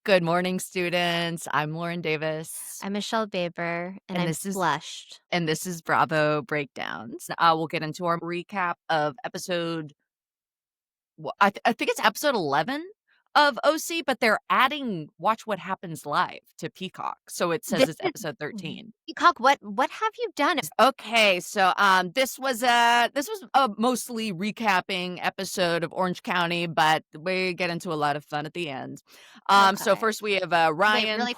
Good morning, students. I'm Lauren Davis, I'm Michelle Baber, and and I'm this is flushed. Bravo Breakdowns. We'll get into our recap of episode. I think it's episode 11 of OC, but they're adding "Watch What Happens Live" to Peacock, so it says This it's is episode 13. Peacock, what have you done? Okay, so this was a mostly recapping episode of Orange County, but we get into a lot of fun at the end. So Okay. first we have Wait, Ryan. really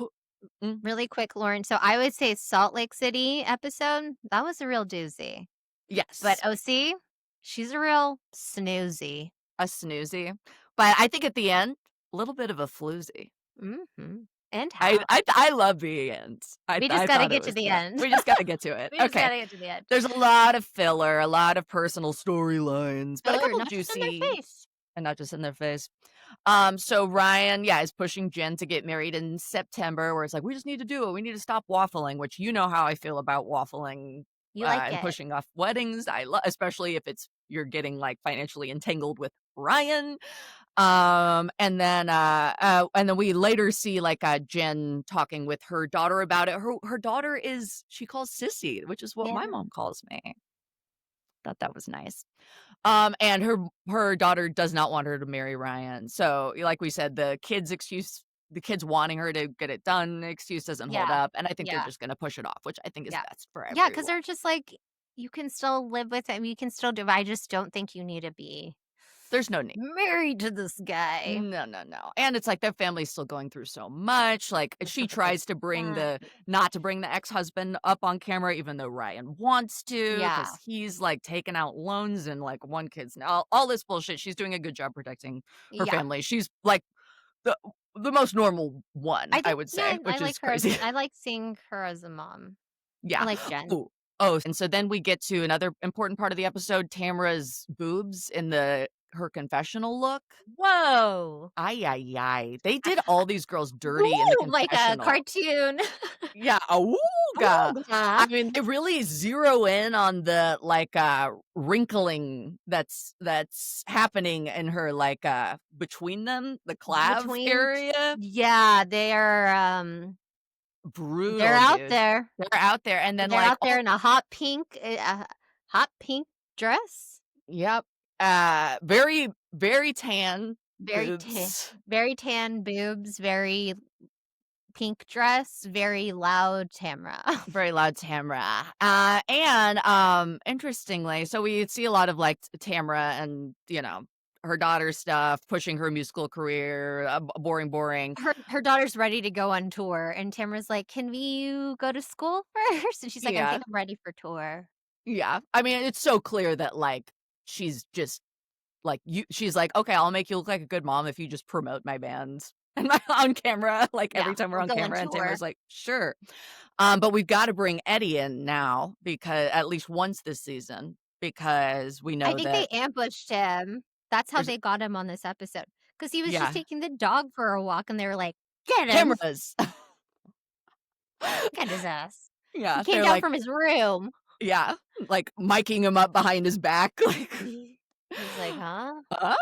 really quick, Lauren. So I would say Salt Lake City episode, that was a real doozy. But Yes. OC, she's a real snoozy. A snoozy, but I think at the end, a little bit of a floozy. And I how? I I love the end. We just I gotta thought it get to was the good. end. We just gotta get to it. We just Okay. gotta get to the end. There's a lot of filler, a lot of personal storylines, but a Filler, couple not just in their juicy face. and not just in their face. So Ryan, yeah, is pushing Jen to get married in September, where it's like, "We just need to do it. We need to stop waffling," which you know how I feel about waffling, You like and it. pushing off weddings. Especially if you're getting, like, financially entangled with Ryan. And then we later see, like, Jen talking with her daughter about it. Her daughter she calls Sissy, which is what my Yeah. mom calls me. Thought that was nice. And her daughter does not want her to marry Ryan. So, like we said, the kids wanting her to get it done, the excuse doesn't hold Yeah. up, and I think they're Yeah. just gonna push it off, which I think is Yeah. best for Yeah, because 'cause everyone. they're just like, you can still live with him, you can still do I just don't think you need to be There's no need. married to this guy. No, no, no. And it's like their family's still going through so much. Like They're she such a big tries to bring the family. not to bring the ex-husband up on camera, even though Ryan wants to, because Yeah. he's like taking out loans and like one kid's now all this bullshit. She's doing a good job protecting her Yeah. family. She's like the the most normal one, I I think would yeah, say, I which like is her as crazy. I like seeing her as a mom. I Yeah. like Jen. Oh, and so then we get to another important part of the episode, Tamra's boobs in her confessional look. Whoa. Ay, ay, ay. They did all these girls dirty in the Ooh, like a confessional. cartoon. Yeah, awooga. Ooga. I mean, they really zero in on the, like, wrinkling that's happening in her, like, between them, the clav Between area. Yeah, they're Brutal, out dude. there. They're out there, and then, They're like, out there in a hot pink dress. yep, very, very tan Very tan boobs. very tan boobs, very pink dress, very loud Tamra. Very loud Tamra. And interestingly, so we see a lot of like Tamra and, her daughter stuff, pushing her musical career, boring, boring. Her daughter's ready to go on tour, and Tamra's like, "Can you go to school first?" And she's like, "I Yeah. think I'm ready for tour." Yeah. I mean, it's so clear that like she's just like she's like, okay, I'll make you look like a good mom if you just promote my band and my on camera, like Yeah, every time we're we'll on go on camera. And tour. Tamra's like, sure. But we've got to bring Eddie in now because at least once this season, because we I know think they that ambushed him. That's how there's they got him on this episode, because he was just yeah, taking the dog for a walk, and they were like, "Get him! cameras. Get his ass." He Yeah, came they're down like from his room. yeah, like miking him up behind his back, like, He's like, "Huh?" "Huh?"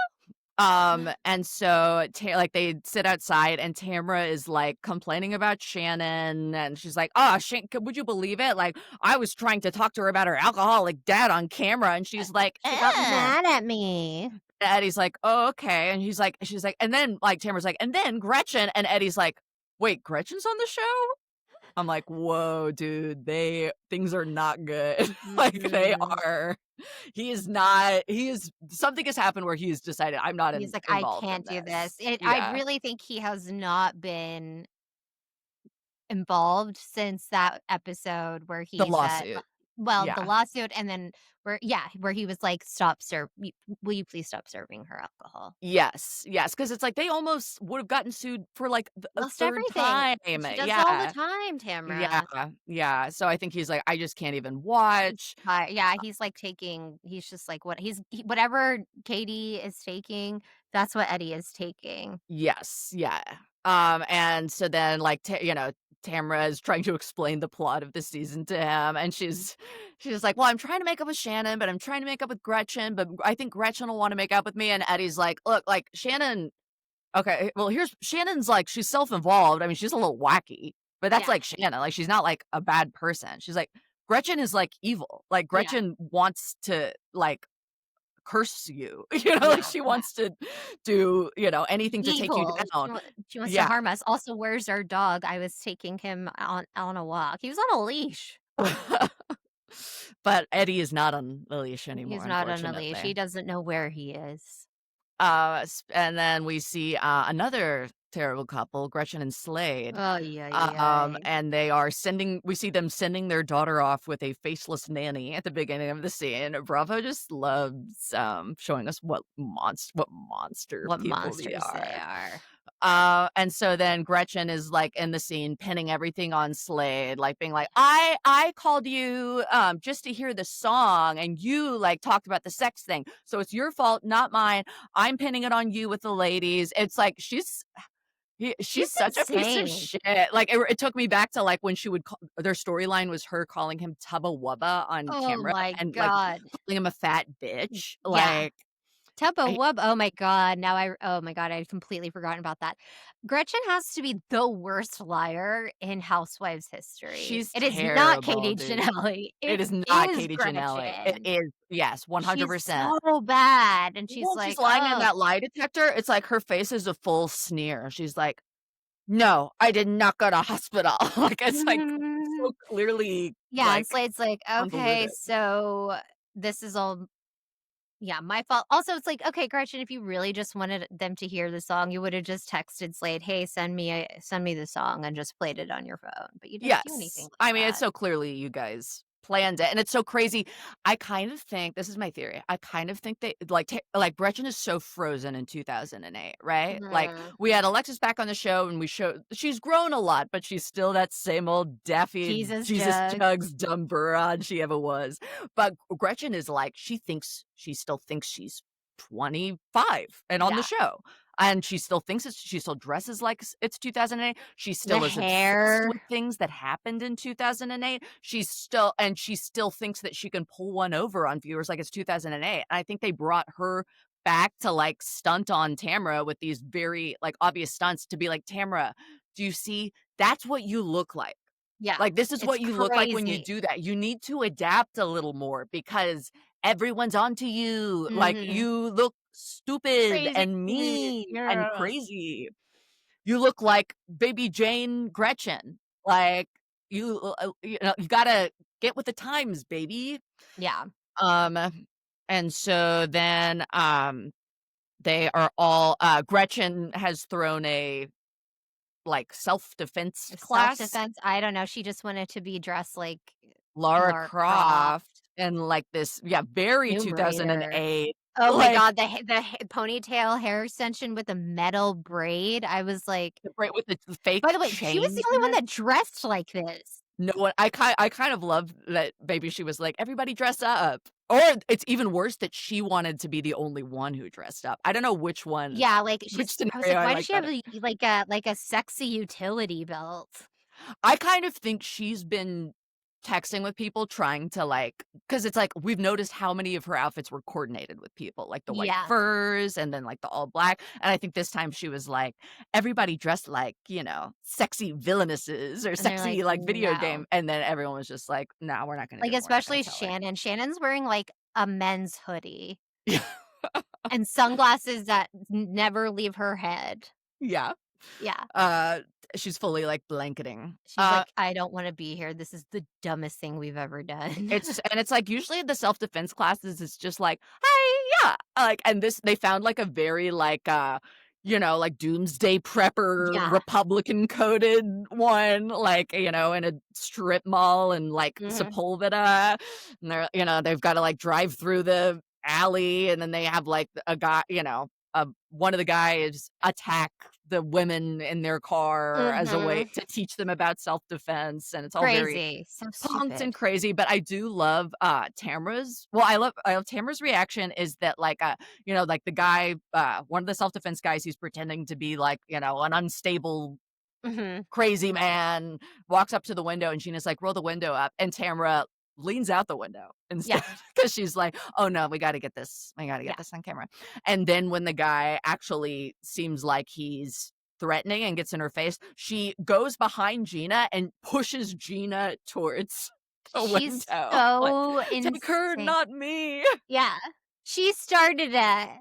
And so like they sit outside and Tamra is like complaining about Shannon and she's like, "Oh, would you believe it? Like I was trying to talk to her about her alcoholic dad on camera and she's like, She got eh." mad at me. Eddie's like, "Oh, okay." And she's like, and then like Tamra's like, "And then Gretchen," and Eddie's like, "Wait, Gretchen's on the show?" I'm like, "Whoa, dude, things are not good." Like they Mm-mm. are. Something has happened where he's decided I'm not He's like, "I involved in can't do this. this." I Yeah. really think he has not been involved since that episode where The he said lawsuit. the Yeah. lawsuit, and then where he was like, will you please stop serving her alcohol?" Yes. Yes. Because it's like they almost would have gotten sued for like a Lost third everything. time. She does it all the Yeah. time, Yeah. Tamara. Yeah. So I think he's like, I just can't even watch. Yeah, he's just like, whatever Katie is taking, that's what Eddie is taking. Yes, yeah. And so then, like, Tamra is trying to explain the plot of the season to him, and she's like, "Well, I'm trying to make up with Shannon, but I'm trying to make up with Gretchen, but I think Gretchen will want to make up with me." And Eddie's like, "Look, like Shannon, Okay, well, here's Shannon's, like, she's self-involved, I mean, she's a little wacky, but that's, Yeah, like, Shannon, like, she's not, like, a bad person. She's like Gretchen is, like, evil, like, yeah, Gretchen wants to, like, curse you, like, yeah, she yeah. wants to do, anything to take you Evil. down. She wants to Yeah. harm us. Also, where's our dog? I was taking him on a walk. He was on a leash. But Eddie is not on the leash He's anymore, not on a leash. unfortunately. He doesn't know where he is. And then we see, another terrible couple, Gretchen and Slade. Oh, yeah, yeah. And we see them sending their daughter off with a faceless nanny at the beginning of the scene. Bravo just loves, showing us what monster What people they monsters they are. are. And so then Gretchen is, like, in the scene pinning everything on Slade, like, being like, "I called you, just to hear the song, and you, like, talked about the sex thing, so it's your fault, not mine. I'm pinning it on you with the ladies." It's like, she's She's such a piece of insane. shit. Like, it took me back to, like, when she would call their storyline was her calling him Tubba Wubba on Oh camera my and, like, god. calling him a fat bitch. Yeah. Like, Tubbo I Wub oh my god, oh my god, I'd completely forgotten about that. Gretchen has to be the worst liar in Housewives history. she's It is not terrible, Katie dude. Janelli. It It is not is Katie Janelli. It Gretchen. is, yes, She's 100%. so bad, and she's Well, she's like, lying in "Oh." that lie detector, it's like her face is a full sneer. She's like, "No, I did not go to hospital." Like, it's, like, so clearly, Yeah, and like, Slade's like, "Okay, convoluted. so this is all yeah, my fault." Also, it's like, "Okay, Gretchen, if you really just wanted them to hear the song, you would've just texted Slade, 'Hey, send me the song,' and just played it on your phone." But you didn't do anything Yes. like I mean, it's that. so clearly you guys planned it, and it's so crazy. I kind of think this is my theory. I kind of think that, like, Gretchen is so frozen in 2008, right? Like, Mhm. we had Alexis back on the show, and we showed she's grown a lot, but she's still that same old daffy Jesus Jesus jug. jugs dumb broad she ever was. But Gretchen is like, she still thinks she's 25 and on the Yeah. show. And she still dresses like it's 2008. She The still is obsessed hair. with things that happened in 2008. She still thinks that she can pull one over on viewers like it's 2008. And I think they brought her back to, like, stunt on Tamra with these very, like, obvious stunts to be like, "Tamra, do you see? That's what you look like. Yeah. Like, this is It's what you look like when you crazy. do that. You need to adapt a little more because everyone's onto you. Like, Mhm. you look stupid Crazy. and mean and Yes. crazy. You look like baby Jane Gretchen. Like, you gotta get with the times, baby." Yeah. Um, and so then, they are all Gretchen has thrown a, like, self-defense class. Self-defense, I don't know, she just wanted to be dressed like Lara Lara Croft, Croft and, like, this, yeah, very Tomb Raider. 2008, Oh my like, god, ponytail hair extension with a metal braid, I was like right with the by fake the way, she was the chains only in one it. that dressed like this. No one I kind of love that maybe she was like, "Everybody dress up." Or it's even worse that she wanted to be the only one who dressed up. I don't know Yeah, like, which I was scenario like, I "Why does like she have better. like a sexy utility belt?" I kind of think she's been texting with people trying to, like, because it's like we've noticed how many of her outfits were coordinated with people, like the white Yeah, furs and then, like, the all black, and I think this time she was like, "Everybody dressed like, sexy villainesses or and they're like, sexy, like, video "No." game," and then everyone was just like, "No, we're not gonna Like, do it. We're not gonna especially tell her." Shannon. Shannon's wearing, like, a men's hoodie Yeah. and sunglasses that never leave her head. Yeah. Yeah. Uh, she's fully, like, blanketing. She's like, "I don't wanna be here. This is the dumbest thing we've ever done." It's like usually the self-defense classes, it's just like, "Hi, yeah." Like, and this they found, like, a very, like, like, Doomsday Prepper, Yeah. Republican coded one, like, in a strip mall in, like, Mhm. Sepulveda, and they've gotta, like, drive through the alley, and then they have, like, a guy, one of the guys attack the women in their car as a way Mhm. to teach them about self-defense, and it's all very Crazy. So punked and stupid. crazy, but I do love, I love Tamara's reaction is that, like, like, the guy, one of the self-defense guys, he's pretending to be, like, an unstable, Mhm. crazy man, walks up to the window, and Gina's like, "Roll the window up," and Tamara leans out the window Yeah. instead because she's like, "Oh, no, we gotta get this Yeah. on camera." And then when the guy actually seems like he's threatening and gets in her face, she goes behind Gina and pushes Gina towards the She's window, like, so "Take her, insane. not me." Yeah. She started it.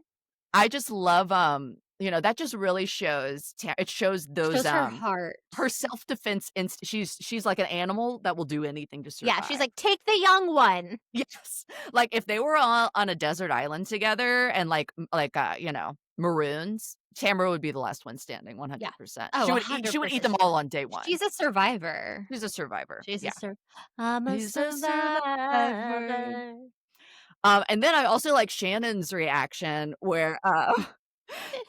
I just love, that just really shows it shows those, Shows her heart. her self-defense she's like an animal that will do anything to Yeah, she's survive. like, "Take the young one." Yes. Like, if they were all on a desert island together and, maroons, Tamara would be the last one standing, Yeah. 100%. Oh, She would eat 100%. them all on day 1. She's a survivor. She's a survivor, She's a yeah. sur I'm a He's a survivor. survivor. And then I also like Shannon's reaction where,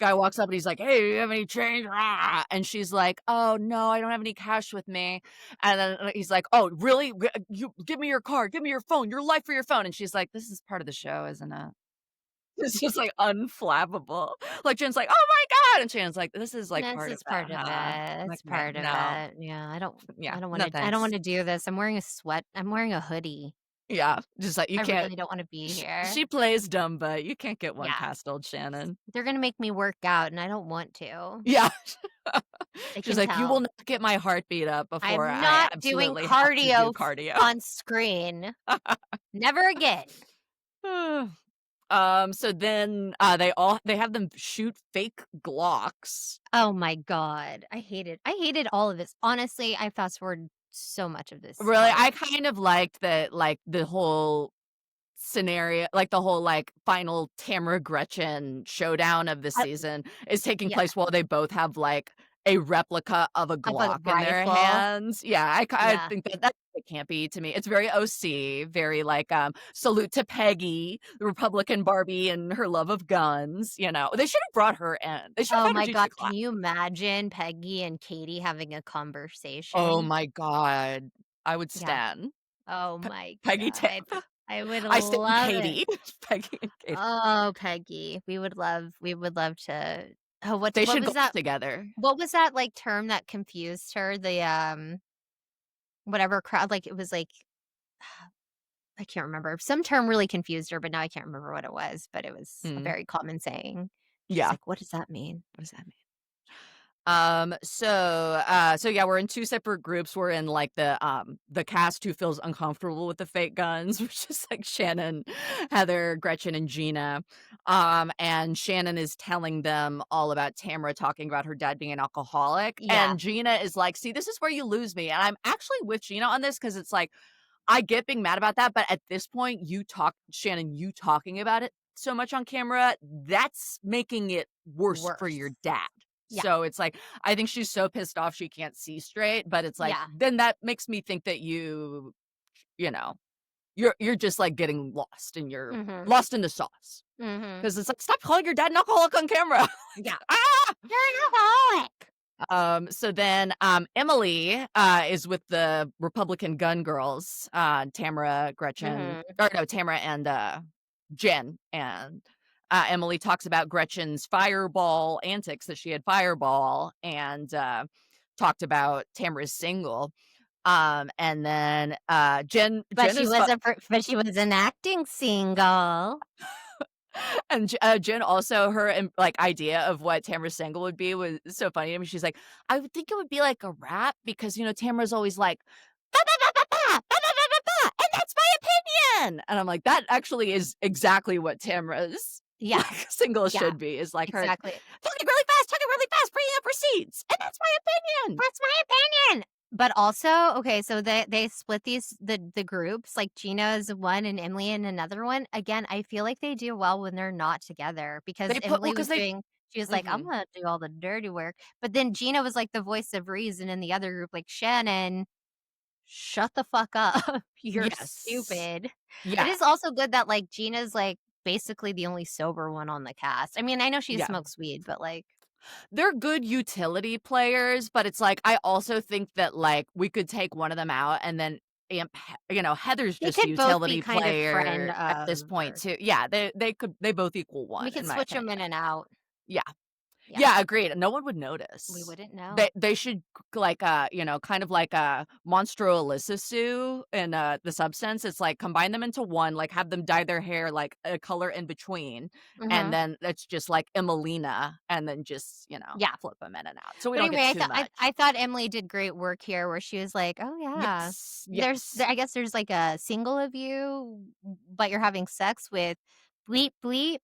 guy walks up and he's like, "Hey, do you have any change?" Rah, and she's like, "Oh, no, I don't have any cash with me." And then, he's like, "Oh, really? You give me your card, give me your phone, your life for your phone." And she's like, "This is part of the show, isn't it?" It's just, like, unflappable. Like, Jen's like, "Oh my god," and Shannon's like, "This is, like, This part of is that, part of huh?" it. It's Okay, part of no. it. Yeah, Yeah, I don't no wanna I don't thanks. wanna do this. I'm wearing a hoodie. Yeah, just like, you I can't really don't wanna be sh here. she plays dumb, but you can't get one Yeah. past old Shannon. They're gonna make me work out, and I don't want to. Yeah. They She's can like, "You will tell. not get my heartbeat up before I'm I not doing absolutely have to do cardio cardio." on screen. Never again. So then, they have them shoot fake Glocks. Oh my god. I hated all of this. Honestly, I fast forward so much of this Really, I part. kind of liked that, like, the whole scenario, like, the whole, like, final Tamra Gretchen showdown of the I season is taking Yeah, place while they both have, like, a replica of a of a Glock in their rifle. hands. Yeah, I Yeah. think that's campy to me. It's very OC, very, like, salute to Peggy, the Republican Barbie and her love of guns, you know? They should have brought her in. They should Oh have had her my teach the god, class. can you imagine Peggy and Katie having a Oh conversation? my god. I would Yeah. stan. Oh my Peggy god. Tamra. I would I stan love it. Katie. Peggy and Katie. Oh, Peggy. We would love to They what should was go that together. what was that, like, term that confused her? The, whatever crowd, like, it was, like I can't remember. Some term really confused her, but now I can't remember what it was, but it was a Mm, very common saying. She's yeah. like, "What does that mean? What does that mean? So yeah, we're in 2 separate groups. We're in, like, the cast who feels uncomfortable with the fake guns, which is, like, Shannon, Heather, Gretchen, and Gina. And Shannon is telling them all about Tamara talking about her dad being an alcoholic, Yeah, and Gina is like, "See, this is where you lose me." And I'm actually with Gina on this because it's like, I get being mad about that, but at this point, you talking about it so much on camera, that's making it worse for your worse. dad. Yeah, So it's like, I think she's so pissed off she can't see straight, but it's like, yeah. then that makes me think that you know, you're just like getting lost and you're Mhm, lost in the sauce. mhm. 'Cause it's like, stop calling your dad an alcoholic on camera. Yeah. Ah! You're an alcoholic. So then, Emily, is with the Republican gun girls, Tamara, Gretchen, Mhm. or no, Tamara and, Jenn, and, Emily talks about Gretchen's fireball antics, that she had fireball, and, talked about Tamara's single. And then, Jenn is But she was an acting single. and Jen also her, like, idea of what Tamara's single would be was so funny to me. She's like, "I would think it would be like a rap because, Tamara's always like, ba, ba, ba, ba, ba, ba, ba, ba, ba, ba, and that's my opinion." And I'm like, "That actually is exactly what Tamara's, Yeah, like, single yeah, should be, is like her exactly. talking really fast, bringing up receipts, and that's my opinion." That's my opinion. But also, okay, so they split the groups, like Gina is one and Emily in another one. Again, I feel like they do well when they're not together because They put well, Emily because was they doing she was like, "I'm Mhm. gonna do all the dirty work." But then Gina was like the voice of reason in the other group, like, "Shannon, shut the fuck up. You're Yes. stupid." It Yeah, is also good that, like, Gina's, like, basically the only sober one on the cast. I mean, I know she yeah. smokes weed, but, like They're good utility players, but it's like, I also think that, like, we could take one of them out and then Heather's they just a could both be utility kind of friend player at this of point or too. Yeah, they both equal we 1 could in my switch them opinion. in and out. Yeah. Yeah, Yeah, agreed. No one would we notice. wouldn't know. They should like, kind of like a Monstro Elicisu and, the substance. It's like combine them into one, like have them dye their hair like a color in between, and Mhm. then it's just like Emelina, and then just, Yeah. flip them in and out, so we But don't anyway, get I too thought I much. thought Emily did great work here where she was like, "Oh, yeah. Yes, yes. I guess there's, like, a single of you, but you're having sex with bleep bleep."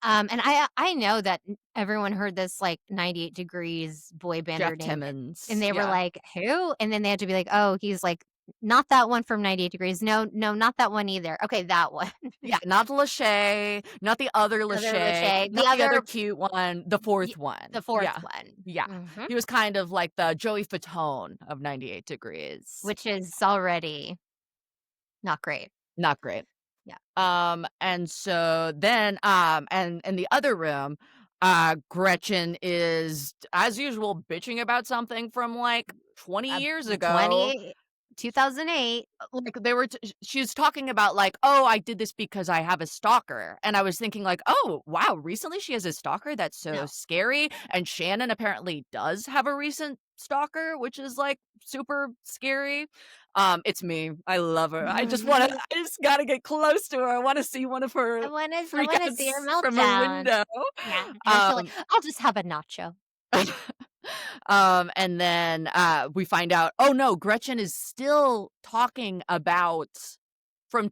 And I know that n everyone heard this, like, 98 Degrees boy bander Jeff name, and Timmons, they were yeah. like, "Who?" And then they had to be like, "Oh, he's, like, not that one from 98 Degrees. No, no, not that one either. Okay, that one." Yeah, not Lachey, not the other Other Lachey, Lachey. The not the other other cute one, the y 4th the one. 4th Yeah, one. yeah. Mhm. He was kind of like the Joey Fatone of 98 Degrees. Which is already not great. Not great. Yeah. And so then, and in the other room, Gretchen is, as usual, bitching about something from, like, 20 Uh, years ago. 20 2008. Like, they were she was talking about, like, "Oh, I did this because I have a stalker," and I was thinking, like, "Oh, wow, recently she has a stalker? That's so No. scary," and Shannon apparently does have a recent stalker, which is, like, super scary. It's me. I love her. I just gotta get close to her. I wanna see one of her I wanna see her freakouts from her meltdown. window. Yeah, and then she'll like, Um "I'll just have a nacho." And then, we find out, oh, no, Gretchen is still talking about from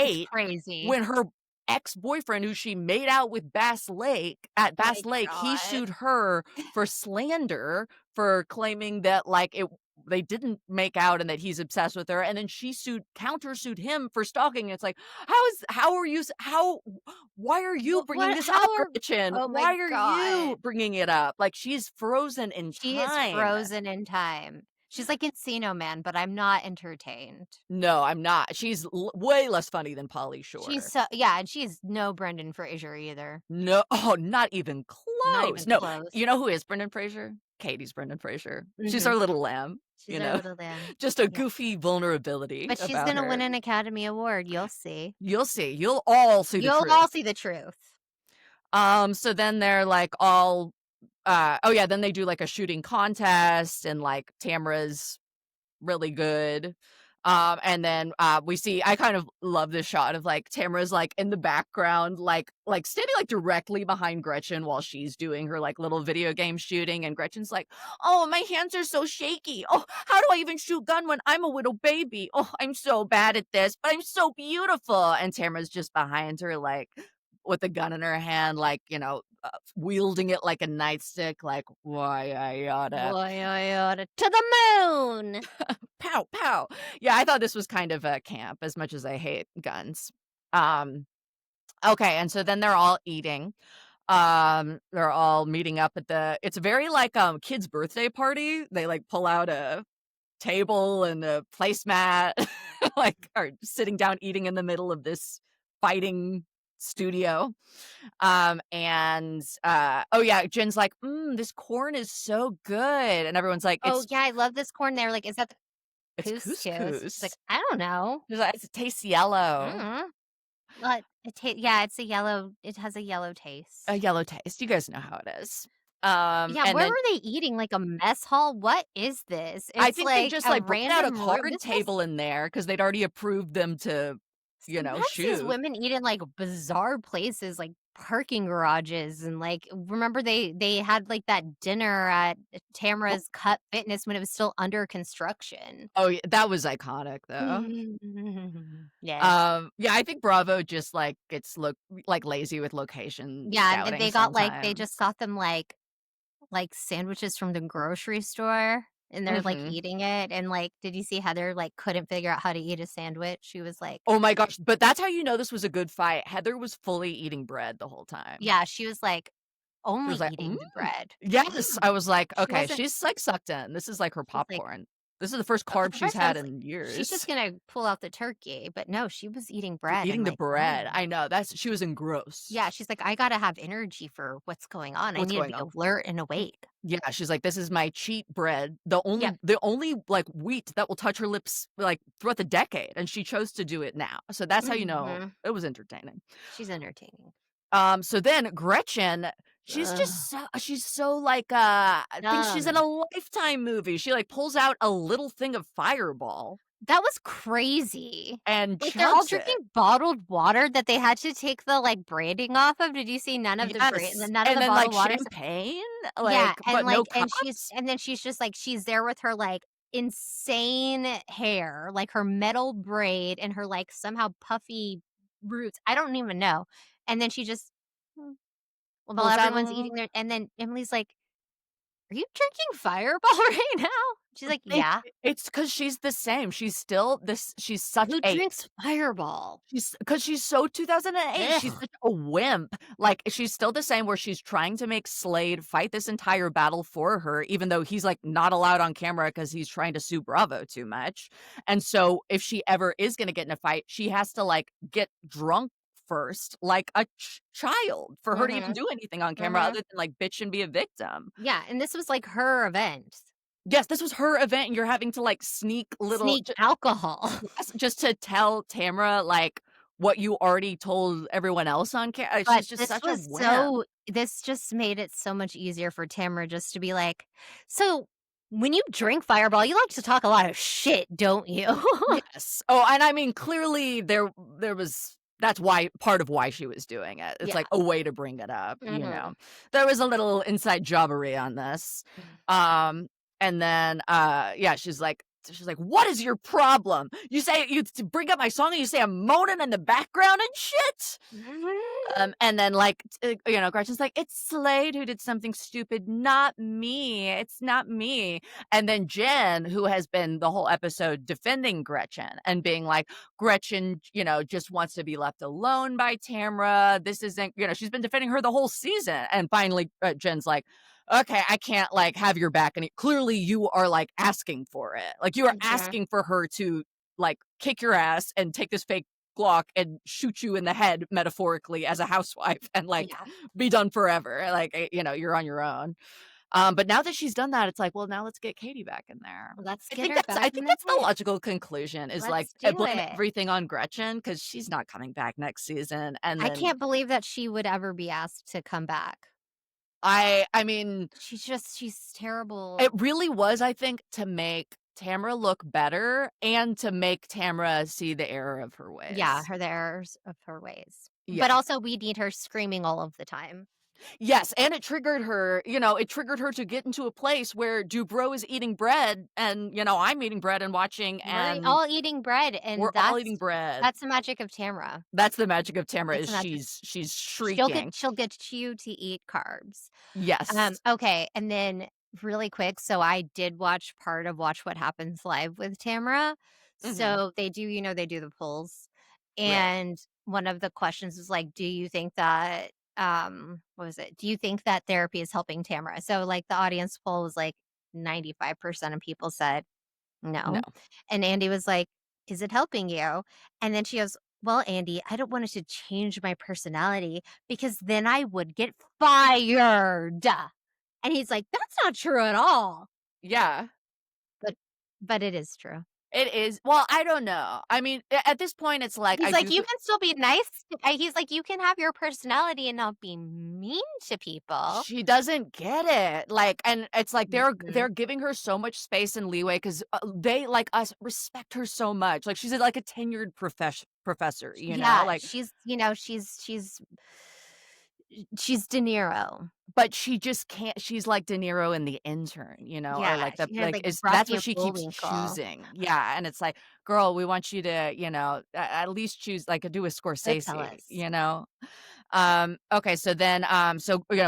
It's 2008 crazy. when her ex-boyfriend, who she made out with at My Bass Lake, he god. sued her for slander for claiming that, like, they didn't make out and that he's obsessed with her, and then she countersued him for stalking. It's like, how are you s how why are you bringing What this up, how are Gretchen? Oh my Why are god. you bringing it up? Like, she's frozen in She is time. frozen in time. She's like Encino Man, but I'm not entertained. No, I'm not. She's way less funny than Pauly She's Shore. so yeah, and she's no Brendan Fraser either. No, oh, not even Not close. even No, close. you know who is Brendan Fraser? Katie's Brendan Fraser. She's our Mhm. little lamb, She's our little lamb. just a Yeah. goofy vulnerability But she's about gonna her. win an Academy Award, you'll see. You'll see. You'll all see the You'll all truth. see the truth. So then they're like all oh yeah, then they do like a shooting contest and like Tamra's really good. And then we see I kind of love this shot of like Tamara's like in the background, like standing like directly behind Gretchen while she's doing her like little video game shooting, and Gretchen's like, "Oh, my hands are so shaky. Oh, how do I even shoot gun when I'm a little baby? Oh, I'm so bad at this, but I'm so beautiful." And Tamara's just behind her, like with a gun in her hand, like wielding it like a nightstick, like why I oughta Why I oughta to the moon! pow pow. Yeah, I thought this was kind of a camp as much as I hate guns. Um okay, and so then they're all eating. They're all meeting up at it's a very like kid's birthday party. They like pull out a table and a placemat like are sitting down eating in the middle of this fighting studio. And oh yeah, Jen's like, this corn is so good. And everyone's like, Oh, yeah, I love this corn. They're like, "Is that the it's couscous?" She's like, couscous. "I don't know." She's like, it tastes yellow. Mm. But yeah, it has A taste. yellow taste. You guys know how it is. Yeah, And where then were they eating? Like a mess hall? What is this? I It's think they like just a like brought out a random room. card table in there because they'd already approved them to, Sometimes these shoot. women eat in, like, bizarre places, like parking garages, and, like, remember they had, like, that dinner at Oh, Tamara's Cut Fitness when it was still under construction. oh yeah, that was iconic though. Yes. Yeah, I think Bravo just like gets like lazy with location Yeah, and then scouting they just sometimes. got them, like, sandwiches from the grocery store, and they're, like, Mhm. eating it, and, like, did you see Heather, like, couldn't figure out how to eat a sandwich? She was like Oh my gosh, but that's how you know this was a good fight. Heather was fully eating bread the whole time. yeah, she was, like, She only was like, eating the bread. yes. I was like, She okay, wasn't she's like sucked in. This is like her she's like popcorn. This is the first At carb she's first, I had was like, in "She's just years. gonna pull out the turkey," but no, she was eating bread and Eating the like, bread. "Oh." I know, she was Yeah, engrossed. she's like, "I gotta have energy for what's going on. I What's need to going be on? alert and awake." Yeah, she's like, "This is my cheat bread, Yep. the only, like, wheat that will touch her lips, like, throughout the decade," and she chose to do it now. So that's how you know Mhm. it was entertaining. She's entertaining. So then Gretchen, She's Ugh, just she's so, like, I think she's in dumb. a Lifetime movie. She, like, pulls out a little thing of Fireball That was crazy. and Like, they're all chugs drinking it. bottled water that they had to take the, like, branding off of. Did you see Yes, none of and the then, like, bottled water? champagne, Yeah, like, but no she's cups? and then she's just, like she's there with her, like, insane hair, like, her metal braid and her, like, somehow puffy roots, I don't even know, and then she just mm, while Pulls out a everyone's little eating their and then Emily's like, "Are you drinking Fireball right now?" She's like, they "Yeah." it's because she's the same. She's still this she's such "Who a drinks Fireball?" Because she's so 2008, she's Ugh. such a wimp. Like, she's still the same where she's trying to make Slade fight this entire battle for her, even though he's, like, not allowed on camera because he's trying to sue Bravo too much. And so if she ever is gonna get in a fight, she has to, like, get drunk first, like a child, for her to even Mhm, do anything on camera mhm. other than, like, bitch and be a victim. Yeah, and this was, like, her event. Yes, this was her event, and you're having to, like, sneak little Sneak alcohol. yes, just to tell Tamra, like, what you already told everyone else on But she's just such a wimp. this just made it so much easier for Tamara just to be like, "So, when you drink Fireball, you like to talk a lot of shit, don't you?" Yes. Oh, and I mean, clearly there was that's why part of why she was doing it. It's Yeah. like a way to bring it up, you know? Mhm. There was a little inside jobbery on this. Um, and then, yeah, she's like, "What is your problem? You say you bring up my song and you say I'm moaning in the background and shit?" And then, like, Gretchen's like, "It's Slade who did something stupid, not me. It's not me." And then Jen, who has been the whole episode defending Gretchen and being like, Gretchen, just wants to be left alone by Tamra. This isn't, she's been defending her the whole season. And finally, Jen's like, okay, I can't, like, have your back. And clearly you are, like, asking for it. Like, you are Mhm. asking for her to, like, kick your ass and take this fake Glock and shoot you in the head metaphorically as a housewife and, like, Yeah. be done forever. Like, you're on your own. But now that she's done that, it's like, well, now let's get Katie back in there. Let's I get think her that's back I in think the that's the mix. logical conclusion is, like, Let's do blame it. everything on Gretchen because she's not coming back next season. And I then can't believe that she would ever be asked to come back. I mean, She's terrible. it really was, I think, to make Tamra look better and to make Tamra see the error of her Yeah, ways. the errors of her ways. But Yes. also, we need her screaming all of the time. Yes, and it triggered her to get into a place where Dubrow is eating bread and, I'm eating bread and watching, We're and all eating bread, we're and all eating bread. that's the magic of Tamra. That's the magic of Tamara That's is the magic. she's shrieking. She'll get you to eat carbs. Yes. Okay, and then really quick, so I did watch part of Watch What Happens Live with Tamara. Mhm. So they do, they do the polls, Right. and one of the questions was like, "Do you think that what was it? Do you think that therapy is helping Tamara?" So like the audience poll was like 95% of people said No. no. And Andy was like, "Is it helping you?" And then she goes, "Well, Andy, I don't want it to change my personality because then I would get fired." And he's like, "That's not true at all." Yeah. But but it is true. It is. Well, I don't know. I mean, at this point, it's like He's I like, do "You th can still be nice." He's like, "You can have your personality and not be mean to people." she doesn't get it. Like, and it's like they're Mhm. giving her so much space and leeway because they, like us, respect her so much. Like, she's like a tenured professor, Yeah, like, she's De Niro. but she just can't. She's like De Niro in The Intern, or Yeah, like she had, like, is that's Rocky what and she keeps Bullwinkle. choosing. Yeah, and it's like, girl, we want you to, at least choose, like, do a Scorsese, Goodfellas. Okay, so then,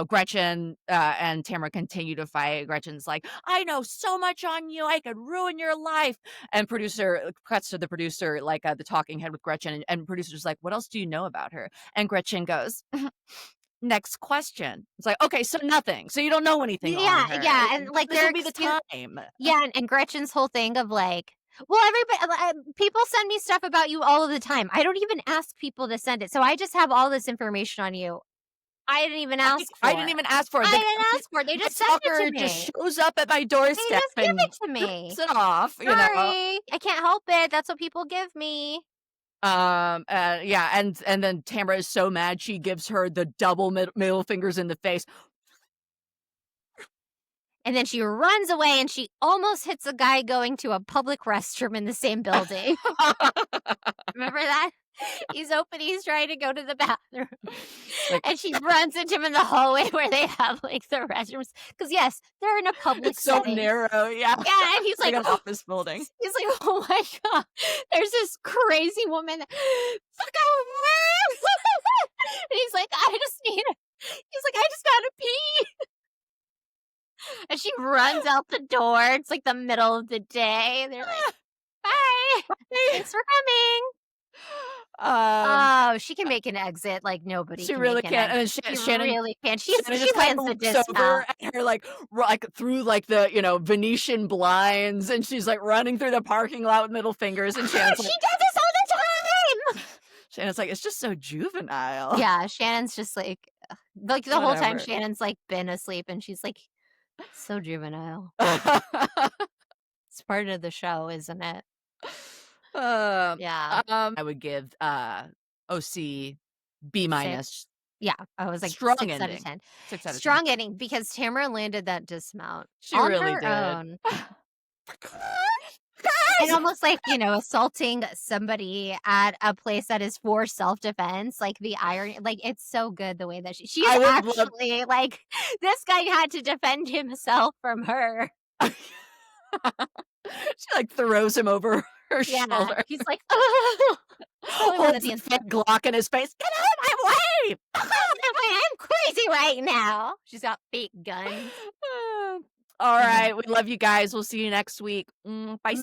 Gretchen, and Tamara continue to fight. Gretchen's like, "I know so much on you, I could ruin your life." And producer cuts to the producer, like, the talking head with Gretchen, and producer's like, "What else do you know about her?" And Gretchen goes, "Next question." It's like, "Okay, so nothing. So you don't know anything on Yeah, her. yeah, and, like, This their would be the excuse time." yeah, and Gretchen's whole thing of, like, "Well, everybody people send me stuff about you all of the time. I don't even ask people to send it, so I just have all this information on you I didn't even ask I for. didn't even ask for it. I didn't ask for it, they My just sent it to stalker just me. shows up at my They doorstep just give and it to rips me. it off. Sorry, I can't help it, that's what people give me." Yeah, and then Tamara is so mad she gives her the double middle fingers in the face. And then she runs away and she almost hits a guy going to a public restroom in the same building. Remember that? He's trying to go to the bathroom. Like, And she runs into him in the hallway where they have, like, the restrooms. Because yes, they're in a public it's so setting. narrow, yeah. Yeah, and he's Like like, an office building. he's like, "Oh my god, there's this crazy woman that fuck out." And he's like, he's like, "I just gotta pee." And she runs out the door. It's like the middle of the day. And they're like, "Bye. Thanks for coming." Oh, she can make an exit like nobody she can really make an can. And then exit. She Shannon really can. Shannon She just kind wins of the looks over dismount. at her like through like the, you know, Venetian blinds, and she's like running through the parking lot with middle fingers, and Shannon's She like does this all the time. Shannon's like, it's just so juvenile. Yeah, Shannon's just like the whole time Whatever. Shannon's like been asleep and she's like, so juvenile. It's part of the show, isn't it? Yeah. I would give OC B 6. Yeah, I was like Strong 6 out of ending. 10. 6 out of 10. Strong ending because Tamara landed that dismount She on really her did. own. And almost like, you know, assaulting somebody at a place that is for self-defense, like the irony, like it's so good the way that she's I would love actually like this guy had to defend himself from her. She like throws him over her Yeah, shoulder. he's like, "Oh." Probably one of Holds the a fake Glock in his face. Get out of my way! I'm crazy right now. She's got fake guns. All right. We love you guys. We'll see you next week. Bye.